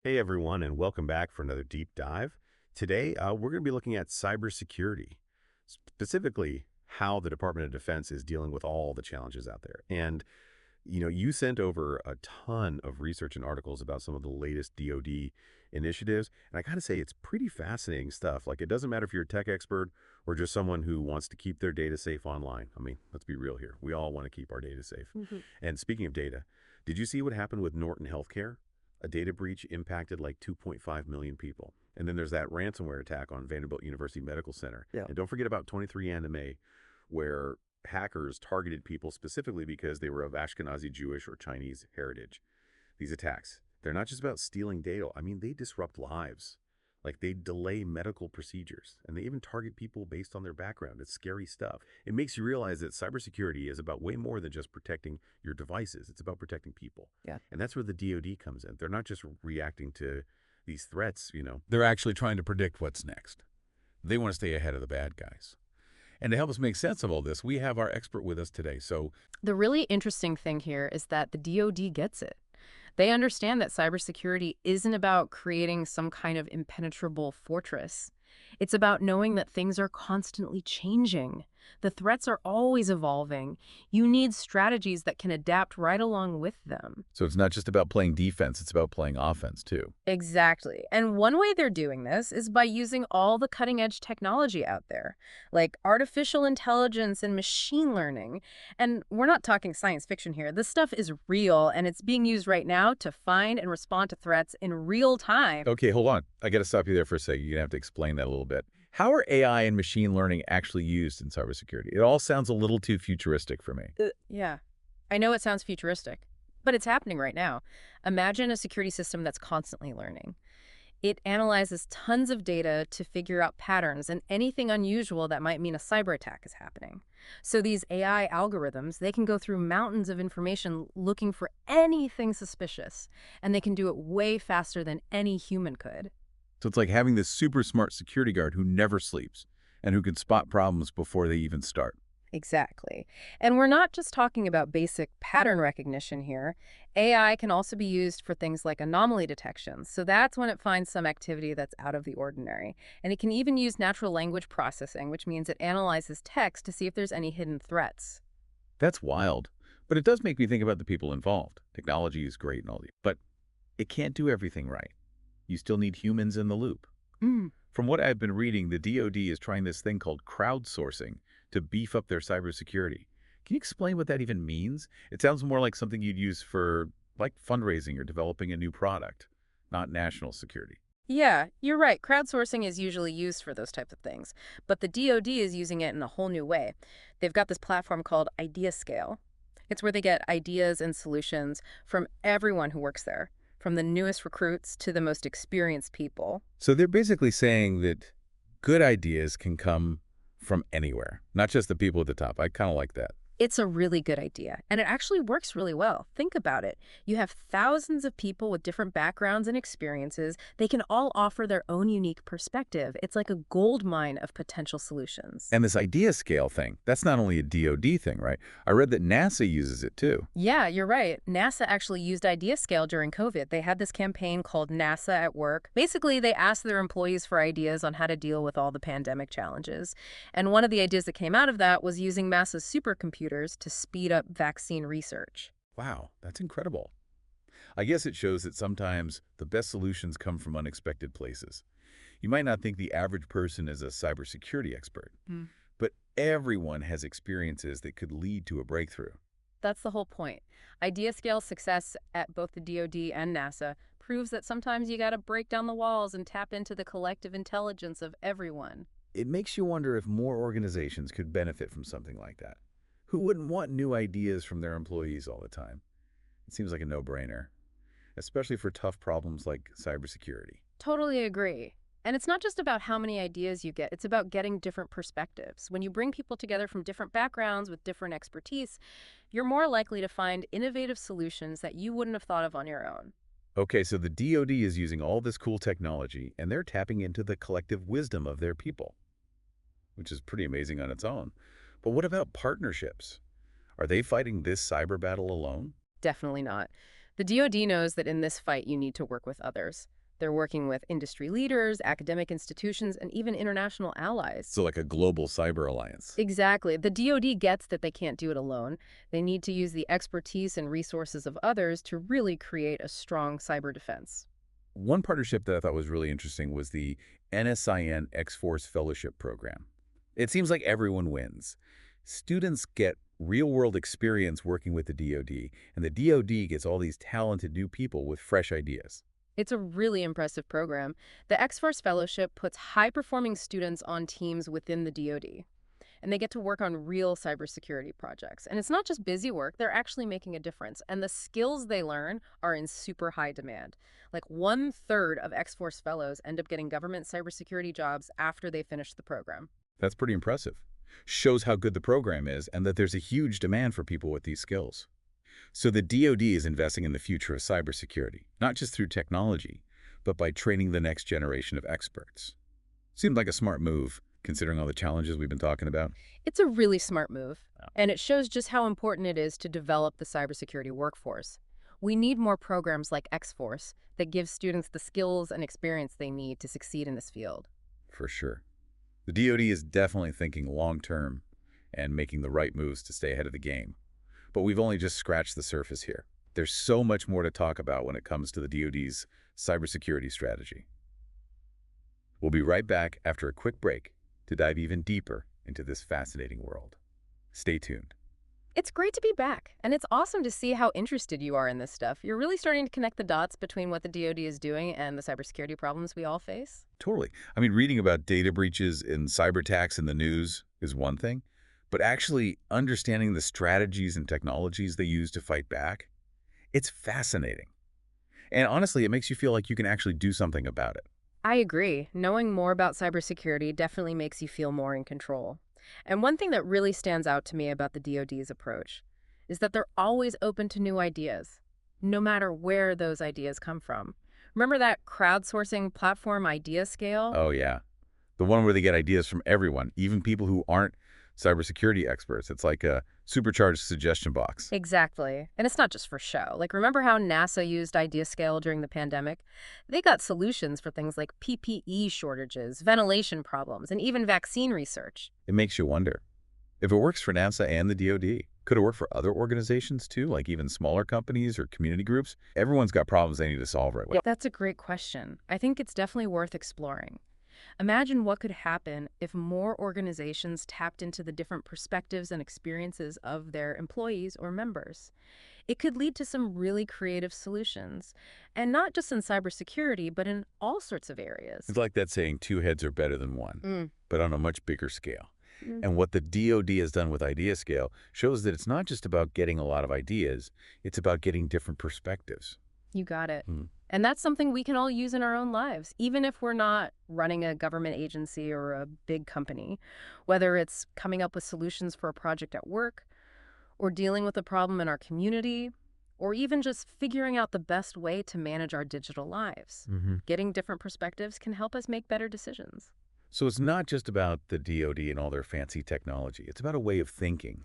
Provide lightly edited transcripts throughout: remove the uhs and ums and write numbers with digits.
Hey everyone, and welcome back for another deep dive. Today, we're going to be looking at cybersecurity, specifically how the Department of Defense is dealing with all the challenges out there. And, you sent over a ton of research and articles about some of the latest DoD initiatives. And I got to say, it's pretty fascinating stuff. Like, it doesn't matter if you're a tech expert or just someone who wants to keep their data safe online. I mean, let's be real here. We all want to keep our data safe. Mhm. And speaking of data, did you see what happened with Norton Healthcare? A data breach impacted like 2.5 million people. And then there's that ransomware attack on Vanderbilt University Medical Center. Yeah. And don't forget about 23andMe, where hackers targeted people specifically because they were of Ashkenazi Jewish or Chinese heritage. These attacks, they're not just about stealing data. I mean, they disrupt lives. Like they delay medical procedures and they even target people based on their background. It's scary stuff. It makes you realize that cybersecurity is about way more than just protecting your devices. It's about protecting people. Yeah. And that's where the DoD comes in. They're not just reacting to these threats. They're actually trying to predict what's next. They want to stay ahead of the bad guys. And to help us make sense of all this, we have our expert with us today. So, The really interesting thing here is that the DoD gets it. They understand that cybersecurity isn't about creating some kind of impenetrable fortress. It's about knowing that things are constantly changing. The threats are always evolving. You need strategies that can adapt right along with them. so it's not just about playing defense, it's about playing offense too. Exactly. And one way they're doing this is by using all the cutting-edge technology out there, like artificial intelligence and machine learning. And we're not talking science fiction here. This stuff is real, and it's being used right now to find and respond to threats in real time. Okay, hold on. I got to stop you there for a second. You're going to have to explain that a little bit. How are AI and machine learning actually used in cybersecurity? It all sounds a little too futuristic for me. Yeah, I know it sounds futuristic, but it's happening right now. Imagine a security system that's constantly learning. It analyzes tons of data to figure out patterns and anything unusual that might mean a cyber attack is happening. So these AI algorithms, they can go through mountains of information looking for anything suspicious, and they can do it way faster than any human could. So it's like having this super smart security guard who never sleeps and who can spot problems before they even start. Exactly. And we're not just talking about basic pattern recognition here. AI can also be used for things like anomaly detection. So that's when it finds some activity that's out of the ordinary. And it can even use natural language processing, which means it analyzes text to see if there's any hidden threats. That's wild. But it does make me think about the people involved. Technology is great and all, but it can't do everything right. You still need humans in the loop. Mm. From what I've been reading, the DoD is trying this thing called crowdsourcing to beef up their cybersecurity. Can you explain what that even means? It sounds more like something you'd use for like fundraising or developing a new product, not national security. Yeah, you're right. Crowdsourcing is usually used for those types of things, but the DoD is using it in a whole new way. They've got this platform called IdeaScale. It's where they get ideas and solutions from everyone who works there, from the newest recruits to the most experienced people. So they're basically saying that good ideas can come from anywhere, not just the people at the top. I kind of like that. It's a really good idea, and it actually works really well. Think about it. You have thousands of people with different backgrounds and experiences. They can all offer their own unique perspective. It's like a gold mine of potential solutions. And this idea scale thing, that's not only a DoD thing, right? I read that NASA uses it too. Yeah, you're right. NASA actually used IdeaScale during COVID. They had this campaign called NASA at Work. Basically, they asked their employees for ideas on how to deal with all the pandemic challenges. And one of the ideas that came out of that was using NASA's supercomputers to speed up vaccine research. Wow, that's incredible. I guess it shows that sometimes the best solutions come from unexpected places. You might not think the average person is a cybersecurity expert, Hmm. but everyone has experiences that could lead to a breakthrough. That's the whole point. IdeaScale's success at both the DoD and NASA proves that sometimes you gotta break down the walls and tap into the collective intelligence of everyone. It makes you wonder if more organizations could benefit from something like that. Who wouldn't want new ideas from their employees all the time? It seems like a no-brainer, especially for tough problems like cybersecurity. Totally agree. And it's not just about how many ideas you get, it's about getting different perspectives. When you bring people together from different backgrounds with different expertise, you're more likely to find innovative solutions that you wouldn't have thought of on your own. Okay, so the DoD is using all this cool technology, and they're tapping into the collective wisdom of their people, which is pretty amazing on its own. But what about partnerships? Are they fighting this cyber battle alone? Definitely not. The DoD knows that in this fight you need to work with others. They're working with industry leaders, academic institutions, and even international allies. So like a global cyber alliance. Exactly. The DoD gets that they can't do it alone. They need to use the expertise and resources of others to really create a strong cyber defense. One partnership that I thought was really interesting was the NSIN X-Force Fellowship Program. It seems like everyone wins. Students get real-world experience working with the DoD, and the DoD gets all these talented new people with fresh ideas. It's a really impressive program. The X-Force Fellowship puts high-performing students on teams within the DoD, and they get to work on real cybersecurity projects. And it's not just busy work, they're actually making a difference. And the skills they learn are in super high demand. Like 1/3 of X-Force fellows end up getting government cybersecurity jobs after they finish the program. That's pretty impressive. Shows how good the program is and that there's a huge demand for people with these skills. So the DoD is investing in the future of cybersecurity, not just through technology, but by training the next generation of experts. Seemed like a smart move, considering all the challenges we've been talking about. It's a really smart move, and it shows just how important it is to develop the cybersecurity workforce. We need more programs like X-Force that give students the skills and experience they need to succeed in this field. For sure. The DoD is definitely thinking long-term and making the right moves to stay ahead of the game. But we've only just scratched the surface here. There's so much more to talk about when it comes to the DoD's cybersecurity strategy. We'll be right back after a quick break to dive even deeper into this fascinating world. Stay tuned. It's great to be back, and it's awesome to see how interested you are in this stuff. You're really starting to connect the dots between what the DoD is doing and the cybersecurity problems we all face. Totally. I mean, reading about data breaches and cyber attacks in the news is one thing, but actually understanding the strategies and technologies they use to fight back, it's fascinating. And honestly, it makes you feel like you can actually do something about it. I agree. Knowing more about cybersecurity definitely makes you feel more in control. And one thing that really stands out to me about the DoD's approach is that they're always open to new ideas, no matter where those ideas come from. Remember that crowdsourcing platform Idea Scale? Oh, yeah. The one where they get ideas from everyone, even people who aren't cybersecurity experts. It's like a supercharged suggestion box. Exactly. And it's not just for show. Like, remember how NASA used IdeaScale during the pandemic? They got solutions for things like PPE shortages, ventilation problems, and even vaccine research. It makes you wonder, if it works for NASA and the DoD, could it work for other organizations too, like even smaller companies or community groups? Everyone's got problems they need to solve right away. That's a great question. I think it's definitely worth exploring. Imagine what could happen if more organizations tapped into the different perspectives and experiences of their employees or members. It could lead to some really creative solutions, and not just in cybersecurity, but in all sorts of areas. It's like that saying, two heads are better than one, but on a much bigger scale. Mm. And what the DoD has done with Idea Scale shows that it's not just about getting a lot of ideas, it's about getting different perspectives. You got it. Mm. And that's something we can all use in our own lives, even if we're not running a government agency or a big company. Whether it's coming up with solutions for a project at work, or dealing with a problem in our community, or even just figuring out the best way to manage our digital lives. Getting different perspectives can help us make better decisions. So it's not just about the DoD and all their fancy technology. It's about a way of thinking,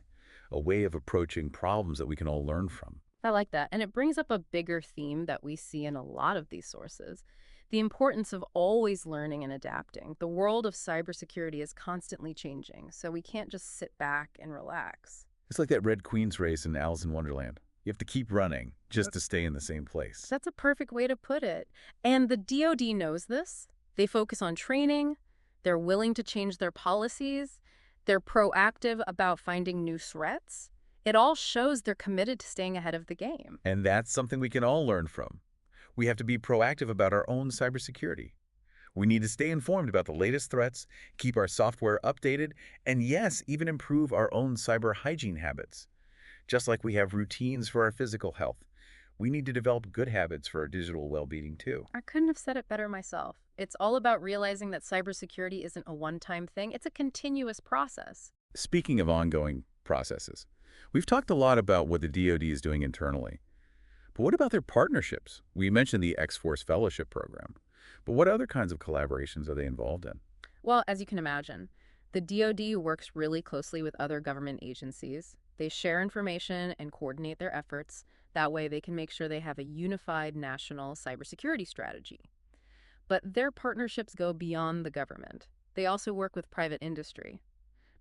a way of approaching problems that we can all learn from. I like that. And it brings up a bigger theme that we see in a lot of these sources. The importance of always learning and adapting. The world of cybersecurity is constantly changing, so we can't just sit back and relax. It's like that Red Queen's race in Alice in Wonderland. You have to keep running just to stay in the same place. That's a perfect way to put it. And the DoD knows this. They focus on training. They're willing to change their policies. They're proactive about finding new threats. It all shows they're committed to staying ahead of the game. And that's something we can all learn from. We have to be proactive about our own cybersecurity. We need to stay informed about the latest threats, keep our software updated, and yes, even improve our own cyber hygiene habits. Just like we have routines for our physical health, we need to develop good habits for our digital well-being too. I couldn't have said it better myself. It's all about realizing that cybersecurity isn't a one-time thing. It's a continuous process. Speaking of ongoing processes, we've talked a lot about what the DoD is doing internally. But what about their partnerships? We mentioned the X-Force Fellowship Program. But what other kinds of collaborations are they involved in? Well, as you can imagine, the DoD works really closely with other government agencies. They share information and coordinate their efforts. That way they can make sure they have a unified national cybersecurity strategy. But their partnerships go beyond the government. They also work with private industry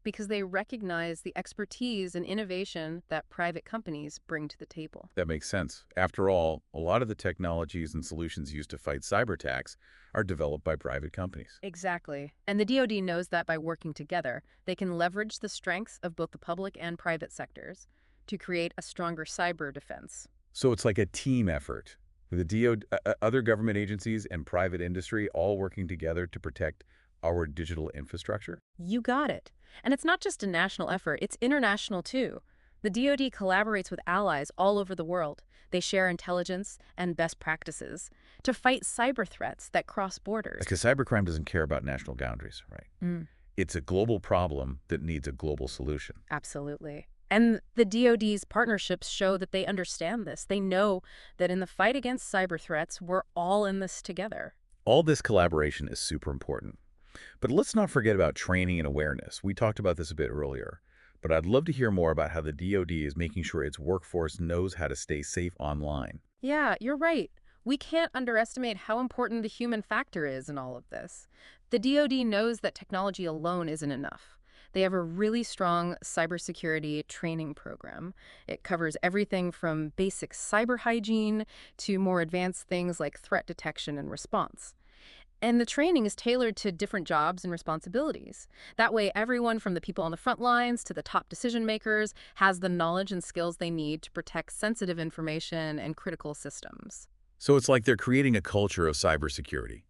because they recognize the expertise and innovation that private companies bring to the table. That makes sense. After all, a lot of the technologies and solutions used to fight cyber attacks are developed by private companies. Exactly. And the DoD knows that by working together, they can leverage the strengths of both the public and private sectors to create a stronger cyber defense. So it's like a team effort, with the other government agencies and private industry all working together to protect our digital infrastructure? You got it. And it's not just a national effort, it's international too. The DoD collaborates with allies all over the world. They share intelligence and best practices to fight cyber threats that cross borders. Because cybercrime doesn't care about national boundaries, right? Mm, It's a global problem that needs a global solution. absolutely. And the DoD's partnerships show that they understand this. They know that in the fight against cyber threats, we're all in this together. All this collaboration is super important. But let's not forget about training and awareness. We talked about this a bit earlier, but I'd love to hear more about how the DoD is making sure its workforce knows how to stay safe online. Yeah, you're right. We can't underestimate how important the human factor is in all of this. The DoD knows that technology alone isn't enough. They have a really strong cybersecurity training program. It covers everything from basic cyber hygiene to more advanced things like threat detection and response. And the training is tailored to different jobs and responsibilities. That way, everyone from the people on the front lines to the top decision makers has the knowledge and skills they need to protect sensitive information and critical systems. So it's like they're creating a culture of cybersecurity,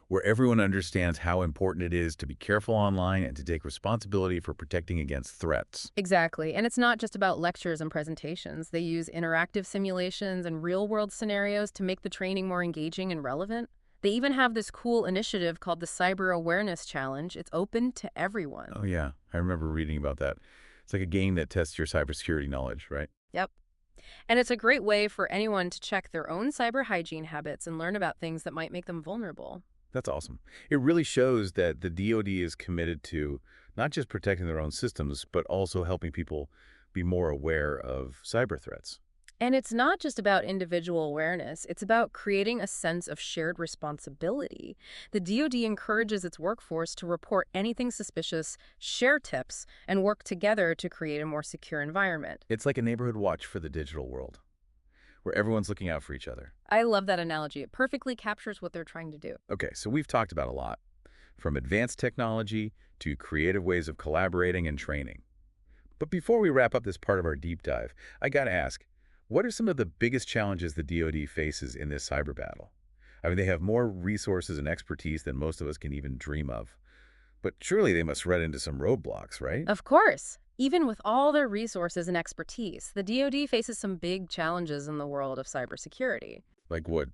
where everyone understands how important it is to be careful online and to take responsibility for protecting against threats. Exactly. And it's not just about lectures and presentations. They use interactive simulations and real-world scenarios to make the training more engaging and relevant. They even have this cool initiative called the Cyber Awareness Challenge. It's open to everyone. Oh yeah, I remember reading about that. It's like a game that tests your cybersecurity knowledge, right? Yep. And it's a great way for anyone to check their own cyber hygiene habits and learn about things that might make them vulnerable. That's awesome. It really shows that the DoD is committed to not just protecting their own systems, but also helping people be more aware of cyber threats. And it's not just about individual awareness, it's about creating a sense of shared responsibility. The DoD encourages its workforce to report anything suspicious, share tips, and work together to create a more secure environment. It's like a neighborhood watch for the digital world, where everyone's looking out for each other. I love that analogy. It perfectly captures what they're trying to do. Okay, so we've talked about a lot, from advanced technology to creative ways of collaborating and training. But before we wrap up this part of our deep dive, I gotta ask, what are some of the biggest challenges the DoD faces in this cyber battle? I mean, they have more resources and expertise than most of us can even dream of. But surely they must run into some roadblocks, right? Of course. Even with all their resources and expertise, the DoD faces some big challenges in the world of cybersecurity. Like what?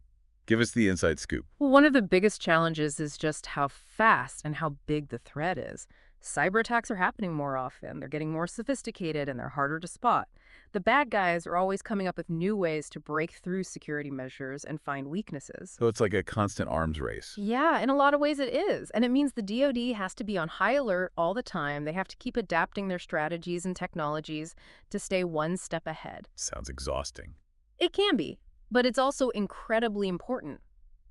Give us the inside scoop. Well, one of the biggest challenges is just how fast and how big the threat is. Cyber attacks are happening more often, they're getting more sophisticated, and they're harder to spot. The bad guys are always coming up with new ways to break through security measures and find weaknesses. So it's like a constant arms race. Yeah, in a lot of ways it is. And it means the DoD has to be on high alert all the time. They have to keep adapting their strategies and technologies to stay one step ahead. Sounds exhausting. It can be, but it's also incredibly important.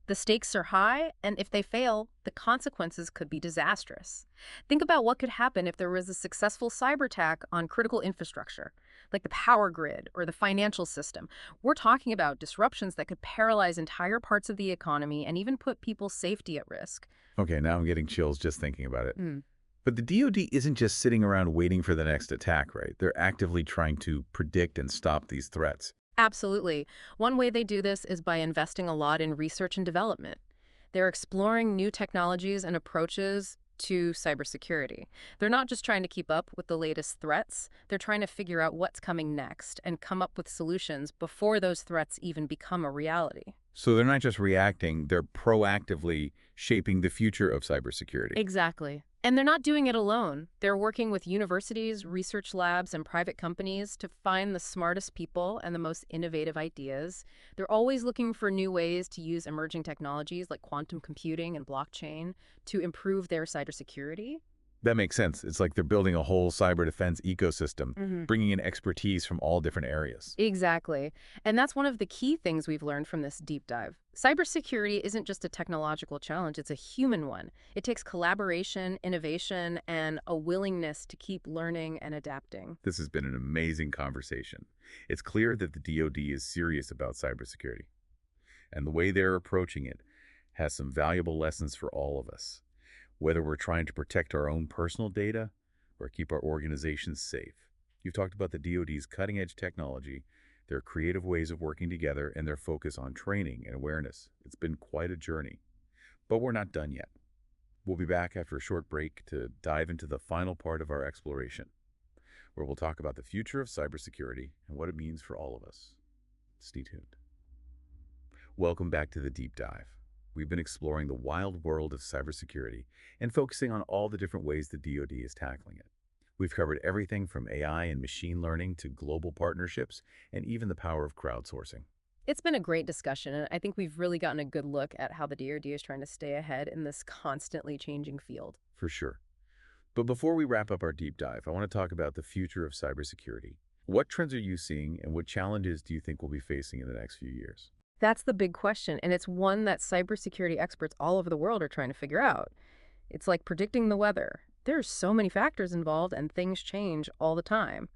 The stakes are high, and if they fail, the consequences could be disastrous. Think about what could happen if there was a successful cyber attack on critical infrastructure, like the power grid or the financial system. We're talking about disruptions that could paralyze entire parts of the economy and even put people's safety at risk. Okay, now I'm getting chills just thinking about it. Mm. But the DoD isn't just sitting around waiting for the next attack, right? They're actively trying to predict and stop these threats. Absolutely. One way they do this is by investing a lot in research and development. They're exploring new technologies and approaches to cybersecurity. They're not just trying to keep up with the latest threats, they're trying to figure out what's coming next and come up with solutions before those threats even become a reality. So they're not just reacting, they're proactively shaping the future of cybersecurity. Exactly. And they're not doing it alone. They're working with universities, research labs, and private companies to find the smartest people and the most innovative ideas. They're always looking for new ways to use emerging technologies like quantum computing and blockchain to improve their cybersecurity. That makes sense. It's like they're building a whole cyber defense ecosystem, Hmm. bringing in expertise from all different areas. Exactly. And that's one of the key things we've learned from this deep dive. Cybersecurity isn't just a technological challenge, it's a human one. It takes collaboration, innovation, and a willingness to keep learning and adapting. This has been an amazing conversation. It's clear that the DoD is serious about cybersecurity, and the way they're approaching it has some valuable lessons for all of us, whether we're trying to protect our own personal data or keep our organizations safe. You've talked about the DoD's cutting-edge technology, their creative ways of working together, and their focus on training and awareness. It's been quite a journey, but we're not done yet. We'll be back after a short break to dive into the final part of our exploration, where we'll talk about the future of cybersecurity and what it means for all of us. Stay tuned. Welcome back to the Deep Dive. We've been exploring the wild world of cybersecurity and focusing on all the different ways the DoD is tackling it. We've covered everything from AI and machine learning to global partnerships and even the power of crowdsourcing. It's been a great discussion, and I think we've really gotten a good look at how the DoD is trying to stay ahead in this constantly changing field. For sure. But before we wrap up our deep dive, I want to talk about the future of cybersecurity. What trends are you seeing and what challenges do you think we'll be facing in the next few years? That's the big question, and it's one that cybersecurity experts all over the world are trying to figure out. It's like predicting the weather. There's so many factors involved, and things change all the time.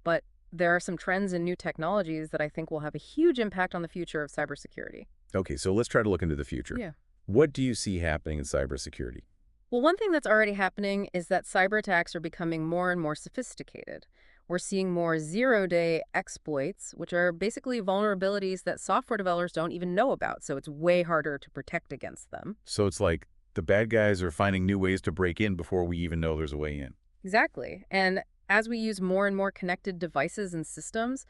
But there are some trends and new technologies that I think will have a huge impact on the future of cybersecurity. Okay, so let's try to look into the future. Yeah. What do you see happening in cybersecurity? Well, one thing that's already happening is that cyber attacks are becoming more and more sophisticated. We're seeing more zero-day exploits, which are basically vulnerabilities that software developers don't even know about, so it's way harder to protect against them. So it's like the bad guys are finding new ways to break in before we even know there's a way in. Exactly. And as we use more and more connected devices and systems,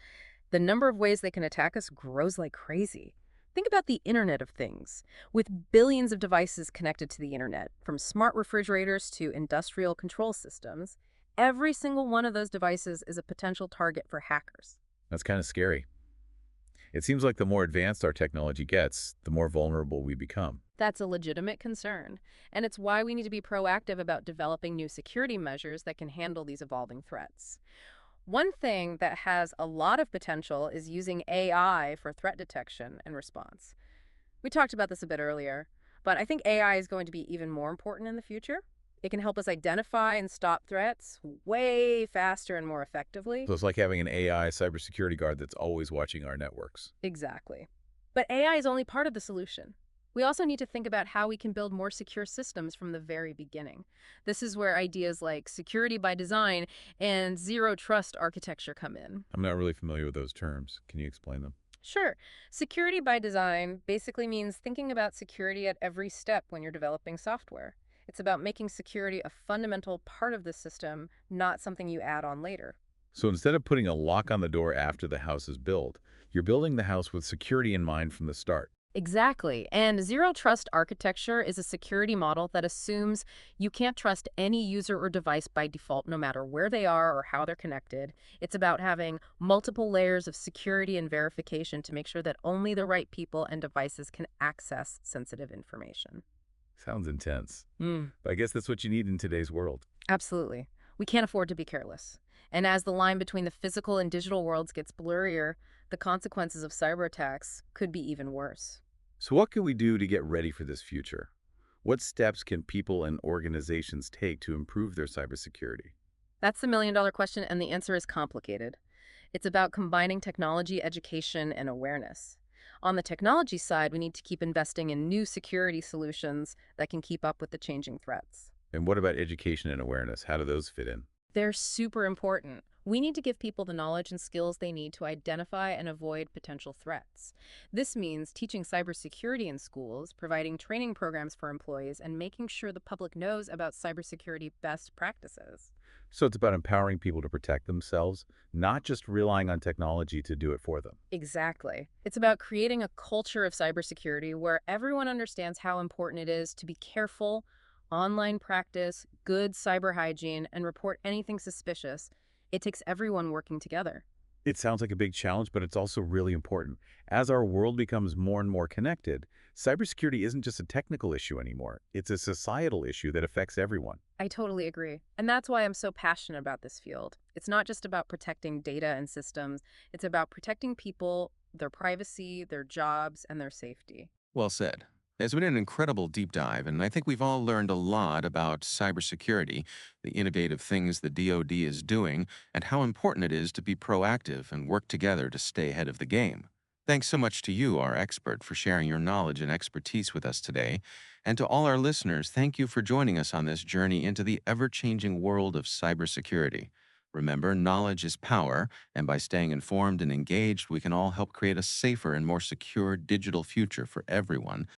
the number of ways they can attack us grows like crazy. Think about the Internet of Things. With billions of devices connected to the Internet, from smart refrigerators to industrial control systems, every single one of those devices is a potential target for hackers. That's kind of scary. It seems like the more advanced our technology gets, the more vulnerable we become. That's a legitimate concern, and it's why we need to be proactive about developing new security measures that can handle these evolving threats. One thing that has a lot of potential is using AI for threat detection and response. We talked about this a bit earlier, but I think AI is going to be even more important in the future. It can help us identify and stop threats way faster and more effectively. So it's like having an AI cybersecurity guard that's always watching our networks. Exactly. But AI is only part of the solution. We also need to think about how we can build more secure systems from the very beginning. This is where ideas like security by design and zero trust architecture come in. I'm not really familiar with those terms. Can you explain them? Sure, security by design basically means thinking about security at every step when you're developing software. It's about making security a fundamental part of the system, not something you add on later. So instead of putting a lock on the door after the house is built, you're building the house with security in mind from the start. Exactly. And zero trust architecture is a security model that assumes you can't trust any user or device by default, no matter where they are or how they're connected. It's about having multiple layers of security and verification to make sure that only the right people and devices can access sensitive information. Sounds intense. Mm. But I guess that's what you need in today's world. Absolutely. We can't afford to be careless. And as the line between the physical and digital worlds gets blurrier, the consequences of cyber attacks could be even worse. So what can we do to get ready for this future? What steps can people and organizations take to improve their cybersecurity? That's the million-dollar question, and the answer is complicated. It's about combining technology, education, and awareness. On the technology side, we need to keep investing in new security solutions that can keep up with the changing threats. And what about education and awareness? How do those fit in? They're super important. We need to give people the knowledge and skills they need to identify and avoid potential threats. This means teaching cybersecurity in schools, providing training programs for employees, and making sure the public knows about cybersecurity best practices. So it's about empowering people to protect themselves, not just relying on technology to do it for them. Exactly. It's about creating a culture of cybersecurity where everyone understands how important it is to be careful, online practice, good cyber hygiene, and report anything suspicious. It takes everyone working together. It sounds like a big challenge, but it's also really important. As our world becomes more and more connected, Cybersecurity isn't just a technical issue anymore. It's a societal issue that affects everyone. I totally agree. And that's why I'm so passionate about this field. It's not just about protecting data and systems, it's about protecting people, their privacy, their jobs, and their safety. Well said. It's been an incredible deep dive, and I think we've all learned a lot about cybersecurity, the innovative things the DoD is doing, and how important it is to be proactive and work together to stay ahead of the game. Thanks so much to you, our expert, for sharing your knowledge and expertise with us today. And to all our listeners, thank you for joining us on this journey into the ever-changing world of cybersecurity. Remember, knowledge is power, and by staying informed and engaged, we can all help create a safer and more secure digital future for everyone.